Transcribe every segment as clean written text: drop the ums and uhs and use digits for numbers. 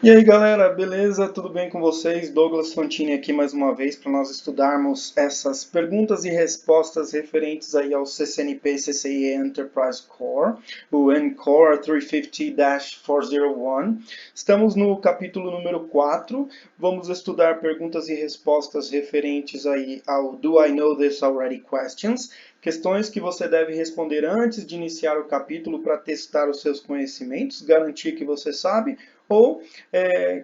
E aí galera, beleza? Tudo bem com vocês? Douglas Fantini aqui mais uma vez para nós estudarmos essas perguntas e respostas referentes aí ao CCNP CCIE Enterprise Core, o NCore 350-401. Estamos no capítulo número 4. Vamos estudar perguntas e respostas referentes aí ao Do I Know This Already Questions, questões que você deve responder antes de iniciar o capítulo para testar os seus conhecimentos, garantir que você sabe, ou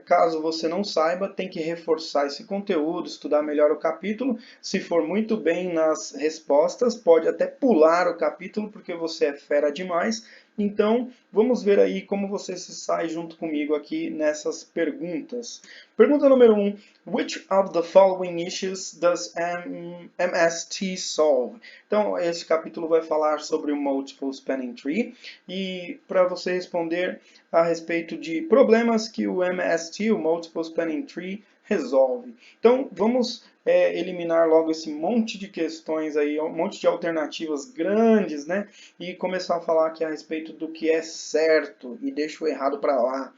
caso você não saiba, tem que reforçar esse conteúdo, estudar melhor o capítulo. Se for muito bem nas respostas, pode até pular o capítulo porque você é fera demais. Então, vamos ver aí como você se sai junto comigo aqui nessas perguntas. Pergunta número 1. Which of the following issues does MST solve? Então, esse capítulo vai falar sobre o Multiple Spanning Tree. E para você responder a respeito de problemas que o MST, o Multiple Spanning Tree, resolve. Então, vamos eliminar logo esse monte de questões aí, um monte de alternativas grandes, né? E começar a falar aqui a respeito do que é certo e deixa o errado para lá.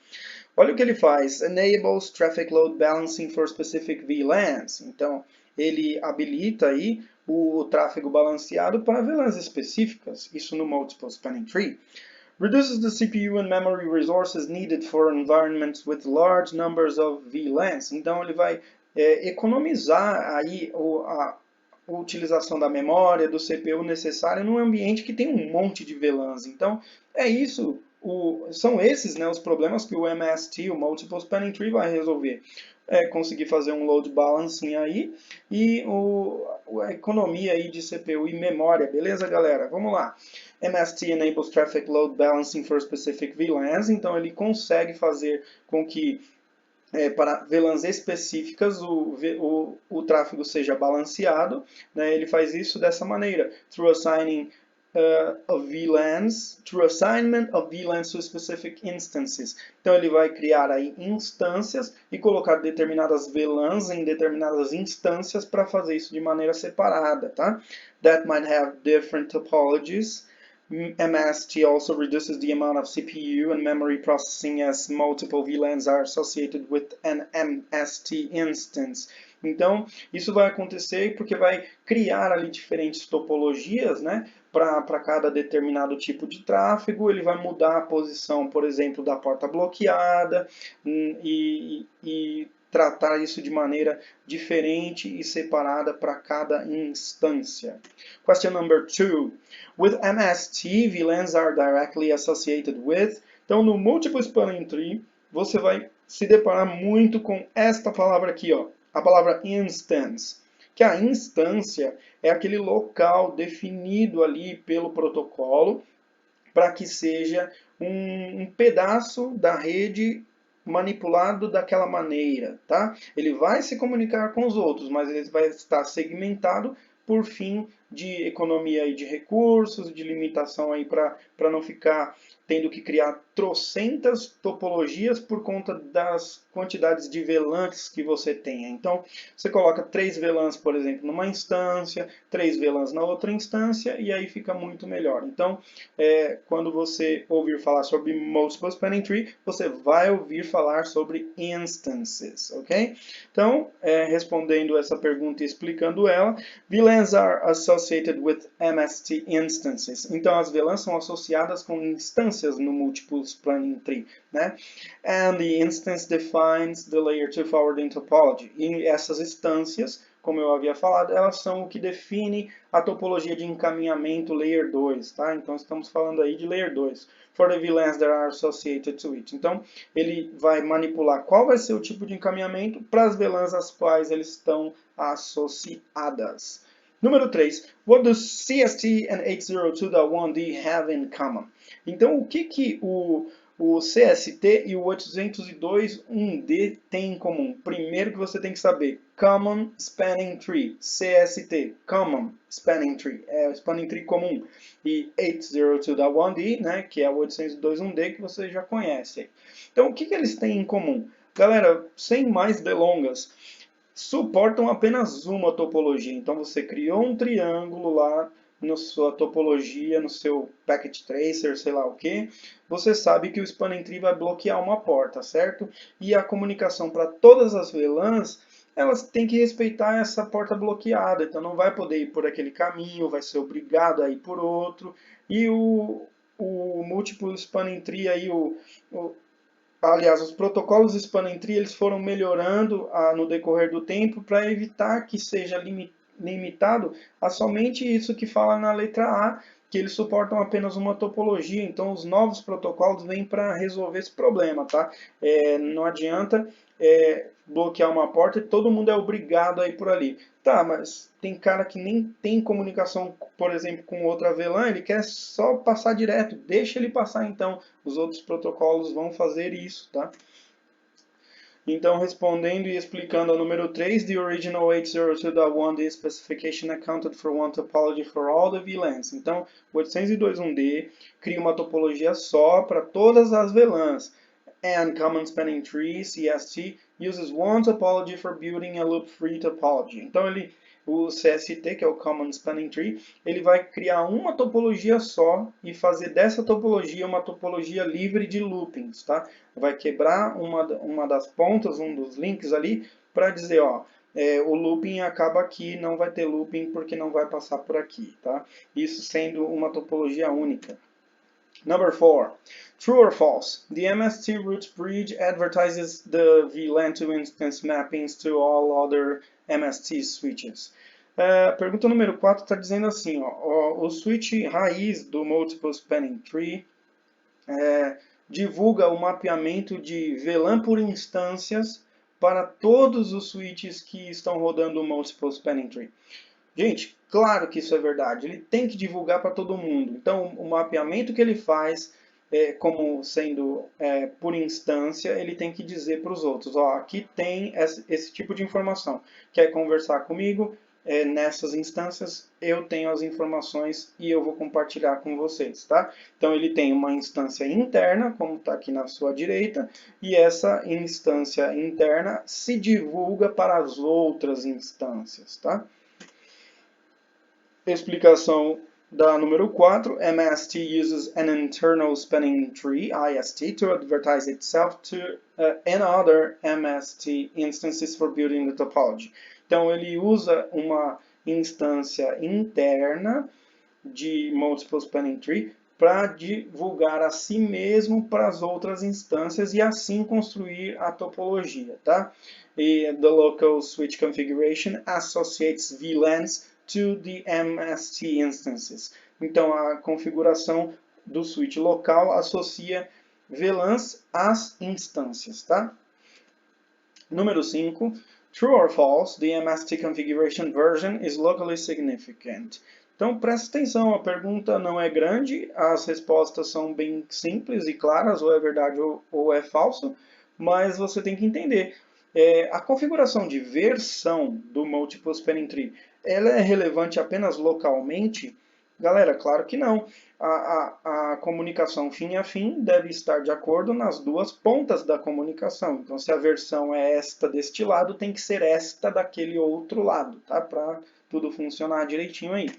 Olha o que ele faz. Enables traffic load balancing for specific VLANs. Então, ele habilita aí o tráfego balanceado para VLANs específicas, isso no Multiple Spanning Tree. Reduces the CPU and memory resources needed for environments with large numbers of VLANs. Então ele vai economizar aí a utilização da memória, do CPU necessária num ambiente que tem um monte de VLANs. Então é isso, são esses, né, os problemas que o MST, o Multiple Spanning Tree, vai resolver. Conseguir fazer um load balancing aí e a economia aí de CPU e memória, beleza, galera? Vamos lá. MST enables traffic load balancing for specific VLANs, então ele consegue fazer com que para VLANs específicas o tráfego seja balanceado, né? Ele faz isso dessa maneira, through assigning of VLANs, through assignment of VLANs to specific instances. Então ele vai criar aí instâncias e colocar determinadas VLANs em determinadas instâncias para fazer isso de maneira separada, tá? That might have different topologies. MST also reduces the amount of CPU and memory processing as multiple VLANs are associated with an MST instance. Então, isso vai acontecer porque vai criar ali diferentes topologias, né? Para cada determinado tipo de tráfego, ele vai mudar a posição, por exemplo, da porta bloqueada e tratar isso de maneira diferente e separada para cada instância. Question number 2. With MST, VLANs are directly associated with. Então, no Multiple Spanning Tree, você vai se deparar muito com esta palavra aqui, ó, a palavra instance. Que a instância é aquele local definido ali pelo protocolo para que seja um pedaço da rede manipulado daquela maneira, tá? Ele vai se comunicar com os outros, mas ele vai estar segmentado por fim de economia aí de recursos, de limitação aí para não ficar tendo que criar trocentas topologias por conta das quantidades de VLANs que você tenha. Então, você coloca 3 VLANs, por exemplo, numa instância, 3 VLANs na outra instância, e aí fica muito melhor. Então, quando você ouvir falar sobre Multiple Spanning Tree, você vai ouvir falar sobre instances, ok? Então, respondendo essa pergunta e explicando ela, VLANs are associated with MST instances. Então, as VLANs são associadas com instâncias no Multiple Spanning Tree, né? And the instance defines the layer 2 forwarding topology. E essas instâncias, como eu havia falado, elas são o que define a topologia de encaminhamento Layer 2, tá? Então, estamos falando aí de Layer 2. For the VLANs that are associated to it. Então, ele vai manipular qual vai ser o tipo de encaminhamento para as VLANs às quais eles estão associadas. Número 3. What do CST and 802.1d have in common? Então, o que o CST e o 802.1d têm em comum? Primeiro que você tem que saber, Common Spanning Tree, CST, Common Spanning Tree, é o Spanning Tree comum. E 802.1d, né, que é o 802.1d que você já conhece. Então, o que eles têm em comum? Galera, sem mais delongas, suportam apenas uma topologia. Então, você criou um triângulo lá na sua topologia, no seu packet tracer, sei lá o que, você sabe que o spanning tree vai bloquear uma porta, certo? E a comunicação para todas as VLANs, elas têm que respeitar essa porta bloqueada, então não vai poder ir por aquele caminho, vai ser obrigado a ir por outro. E o Multiple Spanning Tree, aí, aliás, os protocolos Spanning Tree eles foram melhorando no decorrer do tempo para evitar que seja limitado a somente isso que fala na letra A, que eles suportam apenas uma topologia. Então, os novos protocolos vêm para resolver esse problema, tá? Não adianta bloquear uma porta e todo mundo é obrigado a ir por ali. Tá, mas tem cara que nem tem comunicação, por exemplo, com outra VLAN, ele quer só passar direto. Deixa ele passar então. Os outros protocolos vão fazer isso, tá? Então, respondendo e explicando a número 3, the original 802.1d specification accounted for one topology for all the VLANs. Então, o 802.1d cria uma topologia só para todas as VLANs. And Common Spanning Tree, CST, uses one topology for building a loop-free topology. Então, o CST, que é o Common Spanning Tree, ele vai criar uma topologia só e fazer dessa topologia uma topologia livre de loopings, tá? Vai quebrar uma das pontas, um dos links ali, para dizer, ó, o looping acaba aqui, não vai ter looping porque não vai passar por aqui, tá? Isso sendo uma topologia única. Number 4. True or false? The MST root bridge advertises the VLAN to instance mappings to all other MST switches. Pergunta número 4 está dizendo assim, ó, o switch raiz do Multiple Spanning Tree divulga o mapeamento de VLAN por instâncias para todos os switches que estão rodando o Multiple Spanning Tree. Gente, claro que isso é verdade. Ele tem que divulgar para todo mundo. Então, o mapeamento que ele faz, como sendo por instância, ele tem que dizer para os outros, ó, aqui tem esse tipo de informação. Quer conversar comigo? Nessas instâncias, eu tenho as informações e eu vou compartilhar com vocês, tá? Então, ele tem uma instância interna, como está aqui na sua direita, e essa instância interna se divulga para as outras instâncias, tá? Explicação da número 4, MST uses an internal spanning tree, IST, to advertise itself to and other MST instances for building the topology. Então, ele usa uma instância interna de Multiple Spanning Tree para divulgar a si mesmo para as outras instâncias e assim construir a topologia, tá? E the local switch configuration associates VLANs to the MST instances. Então, a configuração do switch local associa VLANs às instâncias, tá? Número 5. True or false, the MST configuration version is locally significant. Então, presta atenção, a pergunta não é grande, as respostas são bem simples e claras, ou é verdade ou é falso, mas você tem que entender. A configuração de versão do Multiple Spanning Tree, ela é relevante apenas localmente? Galera, claro que não. A comunicação fim a fim deve estar de acordo nas duas pontas da comunicação. Então, se a versão é esta deste lado, tem que ser esta daquele outro lado, tá? Para tudo funcionar direitinho aí.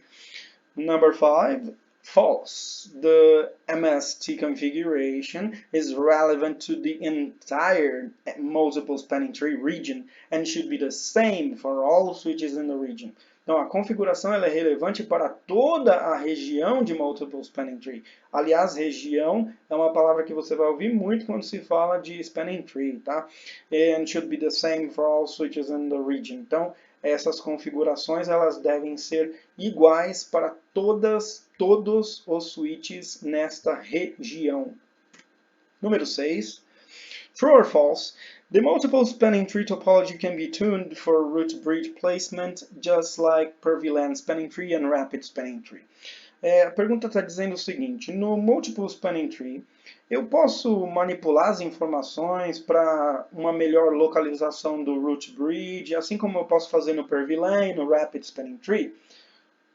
Number 5, false. The MST configuration is relevant to the entire multiple spanning tree region and should be the same for all switches in the region. Então, a configuração ela é relevante para toda a região de Multiple Spanning Tree. Aliás, região é uma palavra que você vai ouvir muito quando se fala de Spanning Tree, tá? And should be the same for all switches in the region. Então, essas configurações elas devem ser iguais para todos os switches nesta região. Número 6. True or false? The multiple spanning tree topology can be tuned for root bridge placement, just like per VLAN spanning tree and rapid spanning tree. A pergunta está dizendo o seguinte: no multiple spanning tree, eu posso manipular as informações para uma melhor localização do root bridge, assim como eu posso fazer no per VLAN e no rapid spanning tree?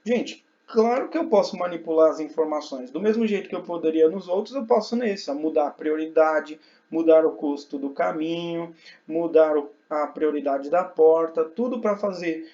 Gente, claro que eu posso manipular as informações. Do mesmo jeito que eu poderia nos outros, eu posso nesse, mudar a prioridade, mudar o custo do caminho, mudar a prioridade da porta, tudo para fazer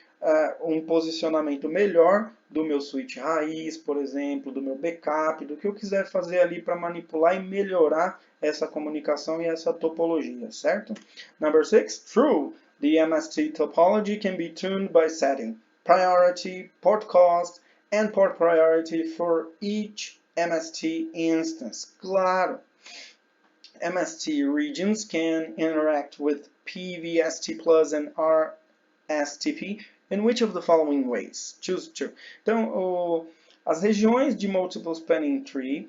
um posicionamento melhor do meu switch raiz, por exemplo, do meu backup, do que eu quiser fazer ali para manipular e melhorar essa comunicação e essa topologia, certo? Number 6, true. The MST topology can be tuned by setting priority, port cost, and port priority for each MST instance. Claro. MST regions can interact with PVST plus and RSTP in which of the following ways? Choose two. Então, as regiões de Multiple Spanning Tree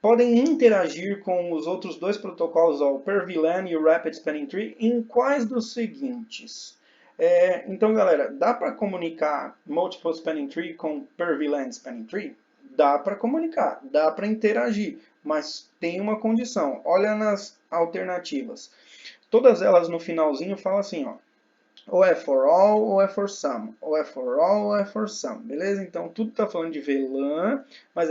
podem interagir com os outros dois protocolos, o per-VLAN e o Rapid Spanning Tree, em quais dos seguintes? Então, galera, dá para comunicar Multiple Spanning Tree com per-VLAN Spanning Tree? Dá para comunicar, dá para interagir, mas tem uma condição. Olha nas alternativas. Todas elas no finalzinho falam assim, ó, ou é for all ou é for some, ou é for all ou é for some, beleza? Então tudo está falando de VLAN, mas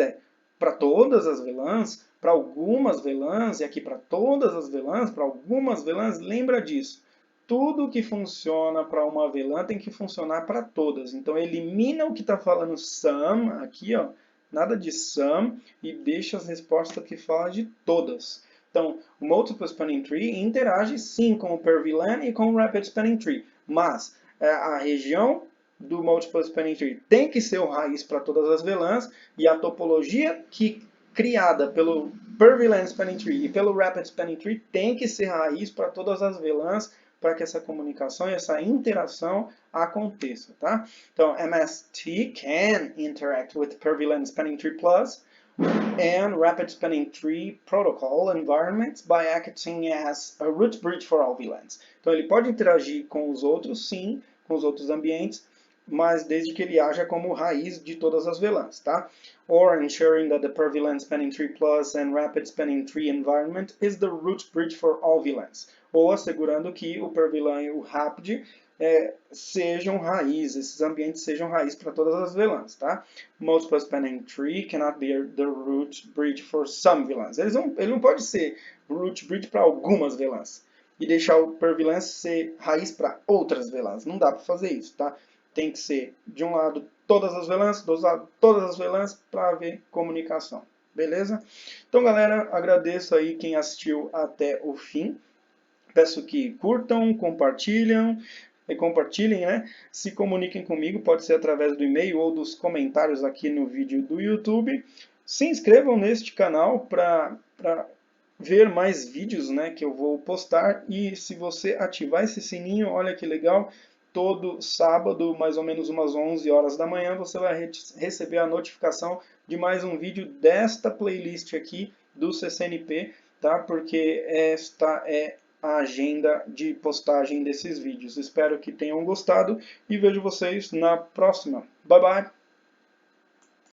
para todas as VLANs, para algumas VLANs, e aqui para todas as VLANs, para algumas VLANs, lembra disso. Tudo que funciona para uma VLAN tem que funcionar para todas. Então elimina o que está falando some, aqui ó, nada de some, e deixa as respostas que falam de todas. Então, o Multiple Spanning Tree interage sim com o per-VLAN e com o Rapid Spanning Tree, mas a região do Multiple Spanning Tree tem que ser o raiz para todas as VLANs, e a topologia criada pelo per-VLAN Spanning Tree e pelo Rapid Spanning Tree tem que ser raiz para todas as VLANs, para que essa comunicação e essa interação aconteça, tá? Então, MST can interact with per-VLAN Spanning Tree Plus and Rapid Spanning Tree Protocol environments by acting as a root bridge for all VLANs. Então, ele pode interagir com os outros, sim, com os outros ambientes, mas desde que ele haja como raiz de todas as VLANs, tá? Or ensuring that the per-VLAN Spanning Tree Plus and Rapid Spanning Tree environment is the root bridge for all VLANs. Ou assegurando que o per-VLAN e o Rapid sejam raiz, esses ambientes sejam raiz para todas as VLANs, tá? Multiple Spanning Tree cannot be the root bridge for some VLANs. Ele não pode ser root bridge para algumas VLANs e deixar o per-VLAN ser raiz para outras VLANs. Não dá para fazer isso, tá? Tem que ser, de um lado, todas as VLANs, do outro lado, todas as VLANs, para haver comunicação. Beleza? Então, galera, agradeço aí quem assistiu até o fim. Peço que curtam, compartilhem, né? Se comuniquem comigo, pode ser através do e-mail ou dos comentários aqui no vídeo do YouTube. Se inscrevam neste canal para ver mais vídeos, né, que eu vou postar. E se você ativar esse sininho, olha que legal, todo sábado, mais ou menos umas 11 horas da manhã, você vai receber a notificação de mais um vídeo desta playlist aqui do CCNP, tá? Porque esta é a agenda de postagem desses vídeos. Espero que tenham gostado e vejo vocês na próxima. Bye bye!